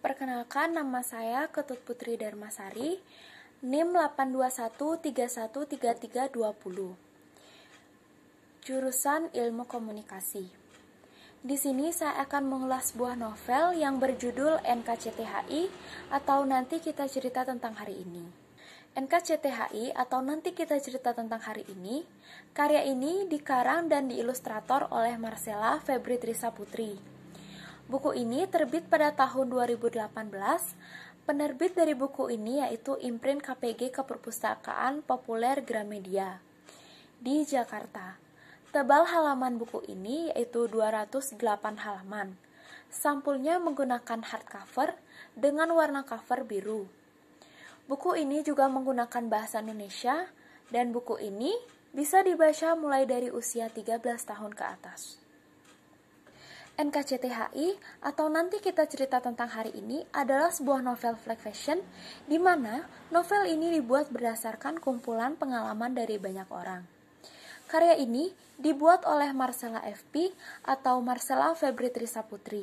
Perkenalkan, nama saya Ketut Putri Darmasari, NIM 821313320, jurusan Ilmu Komunikasi. Di sini saya akan mengulas sebuah novel yang berjudul NKCTHI atau Nanti Kita Cerita Tentang Hari Ini. NKCTHI atau Nanti Kita Cerita Tentang Hari Ini, karya ini dikarang dan diilustrator oleh Marcella Febri Trisa Putri. Buku ini terbit pada tahun 2018. Penerbit dari buku ini yaitu Imprint KPG Keperpustakaan Populer Gramedia di Jakarta. Tebal halaman buku ini yaitu 208 halaman. Sampulnya menggunakan hardcover dengan warna cover biru. Buku ini juga menggunakan bahasa Indonesia dan buku ini bisa dibaca mulai dari usia 13 tahun ke atas. NKCTHI atau Nanti Kita Cerita Tentang Hari Ini adalah sebuah novel flash fiction di mana novel ini dibuat berdasarkan kumpulan pengalaman dari banyak orang. Karya ini dibuat oleh Marcella FP atau Marcella Febri Trisa Putri.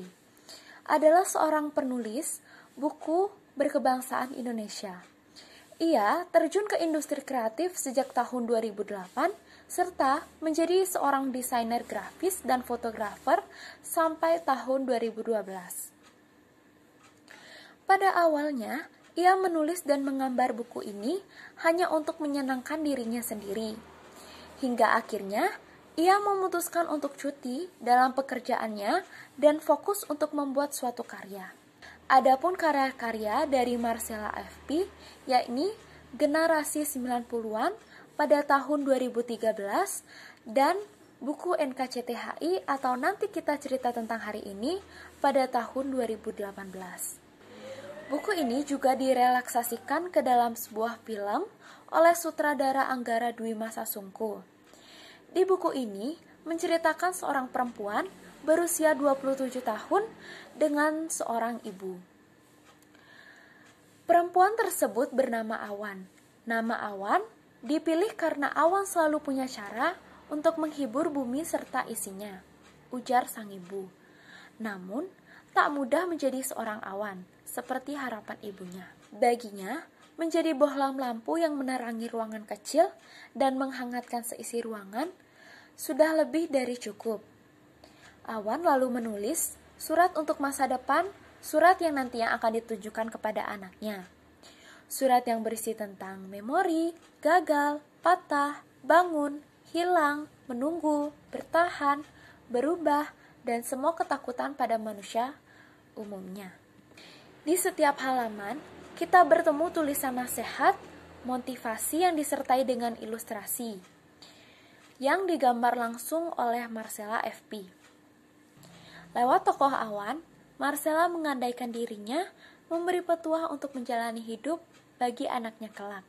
Adalah seorang penulis buku berkebangsaan Indonesia. Ia terjun ke industri kreatif sejak tahun 2008 serta menjadi seorang desainer grafis dan fotografer sampai tahun 2012. Pada awalnya, ia menulis dan menggambar buku ini hanya untuk menyenangkan dirinya sendiri. Hingga akhirnya, ia memutuskan untuk cuti dalam pekerjaannya dan fokus untuk membuat suatu karya. Adapun karya-karya dari Marcella FP, yakni Generasi 90-an pada tahun 2013 dan buku NKCTHI atau Nanti Kita Cerita Tentang Hari Ini pada tahun 2018. Buku ini juga direlaksasikan ke dalam sebuah film oleh sutradara Anggara Dwi Masa Sungko. Di buku ini menceritakan seorang perempuan berusia 27 tahun dengan seorang ibu. Perempuan tersebut bernama Awan. Nama Awan dipilih karena Awan selalu punya cara untuk menghibur bumi serta isinya, ujar sang ibu. Namun, tak mudah menjadi seorang Awan, seperti harapan ibunya. Baginya, menjadi bohlam lampu yang menerangi ruangan kecil dan menghangatkan seisi ruangan sudah lebih dari cukup. Awan lalu menulis surat untuk masa depan, surat yang nantinya akan ditujukan kepada anaknya. Surat yang berisi tentang memori, gagal, patah, bangun, hilang, menunggu, bertahan, berubah, dan semua ketakutan pada manusia umumnya. Di setiap halaman, kita bertemu tulisan nasihat, motivasi yang disertai dengan ilustrasi, yang digambar langsung oleh Marcella FP. Lewat tokoh Awan, Marcella mengandaikan dirinya memberi petuah untuk menjalani hidup bagi anaknya kelak.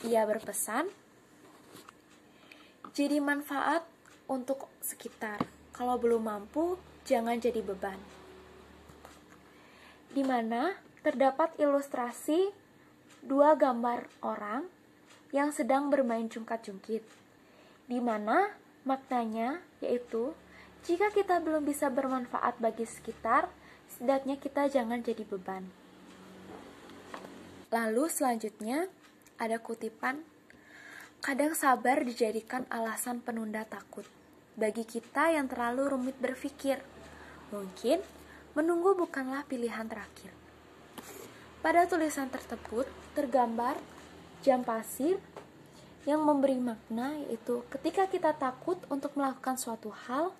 Ia berpesan, jadi manfaat untuk sekitar. Kalau belum mampu, jangan jadi beban. Di mana terdapat ilustrasi dua gambar orang yang sedang bermain jungkat-jungkit. Di mana maknanya yaitu, jika kita belum bisa bermanfaat bagi sekitar, setidaknya kita jangan jadi beban. Lalu selanjutnya ada kutipan, kadang sabar dijadikan alasan penunda takut. Bagi kita yang terlalu rumit berpikir, mungkin menunggu bukanlah pilihan terakhir. Pada tulisan tersebut tergambar jam pasir yang memberi makna yaitu ketika kita takut untuk melakukan suatu hal,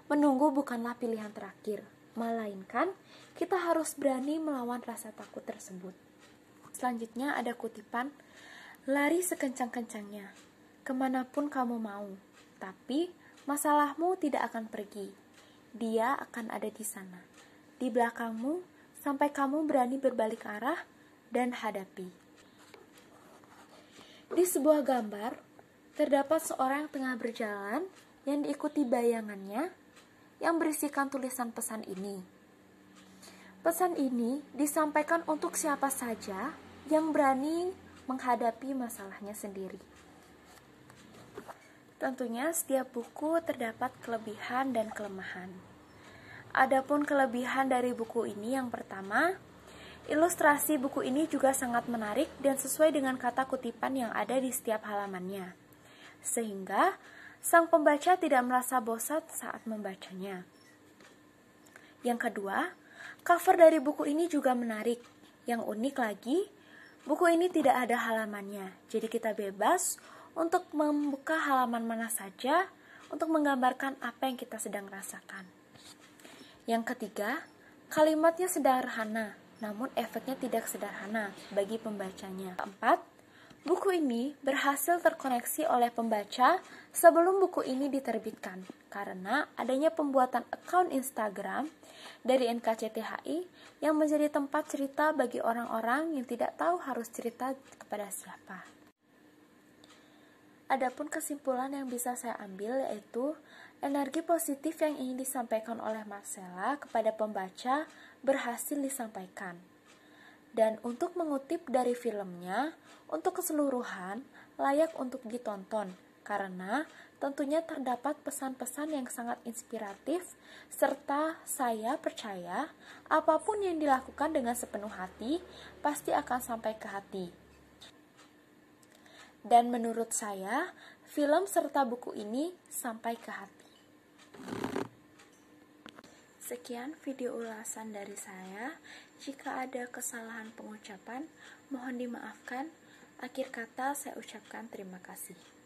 menunggu bukanlah pilihan terakhir, melainkan kita harus berani melawan rasa takut tersebut. Selanjutnya ada kutipan, lari sekencang-kencangnya, kemanapun kamu mau, tapi masalahmu tidak akan pergi. Dia akan ada di sana, di belakangmu, sampai kamu berani berbalik arah dan hadapi. Di sebuah gambar, terdapat seorang yang tengah berjalan yang diikuti bayangannya yang berisikan tulisan pesan ini. Pesan ini disampaikan untuk siapa saja yang berani menghadapi masalahnya sendiri. Tentunya setiap buku terdapat kelebihan dan kelemahan. Adapun kelebihan dari buku ini yang pertama, ilustrasi buku ini juga sangat menarik dan sesuai dengan kata kutipan yang ada di setiap halamannya, sehingga sang pembaca tidak merasa bosan saat membacanya. Yang kedua, cover dari buku ini juga menarik. Yang unik lagi, buku ini tidak ada halamannya, jadi kita bebas untuk membuka halaman mana saja untuk menggambarkan apa yang kita sedang rasakan. Yang ketiga, kalimatnya sederhana, namun efeknya tidak sederhana bagi pembacanya. Keempat, buku ini berhasil terkoneksi oleh pembaca sebelum buku ini diterbitkan, karena adanya pembuatan akun Instagram dari NKCTHI yang menjadi tempat cerita bagi orang-orang yang tidak tahu harus cerita kepada siapa. Adapun kesimpulan yang bisa saya ambil yaitu energi positif yang ingin disampaikan oleh Marcella kepada pembaca berhasil disampaikan. Dan untuk mengutip dari filmnya, untuk keseluruhan layak untuk ditonton karena tentunya terdapat pesan-pesan yang sangat inspiratif serta saya percaya apapun yang dilakukan dengan sepenuh hati pasti akan sampai ke hati. Dan menurut saya, film serta buku ini sampai ke hati. Sekian video ulasan dari saya. Jika ada kesalahan pengucapan, mohon dimaafkan. Akhir kata saya ucapkan terima kasih.